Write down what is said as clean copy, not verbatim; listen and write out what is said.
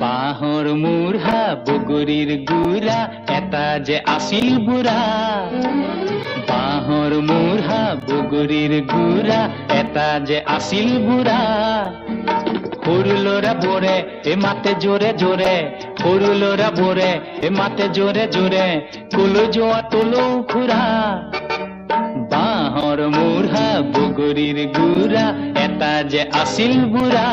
বাঁহৰ মূঢ়া বগৰীৰ গুৰা এটা যে আছিল বুঢ়া বাঁহৰ মূঢ়া বগৰীৰ গুৰা এটা যে আছিল বুঢ়া সৰু ল'ৰাবোৰে মাতে জোৰে জোৰে সৰু ল'ৰাবোৰে মাতে জোৰে জোৰে কলৈ যোৱা তলৌ খুৰা বাঁহৰ মূঢ়া বগৰীৰ গুৰা এটা যে আছিল বুঢ়া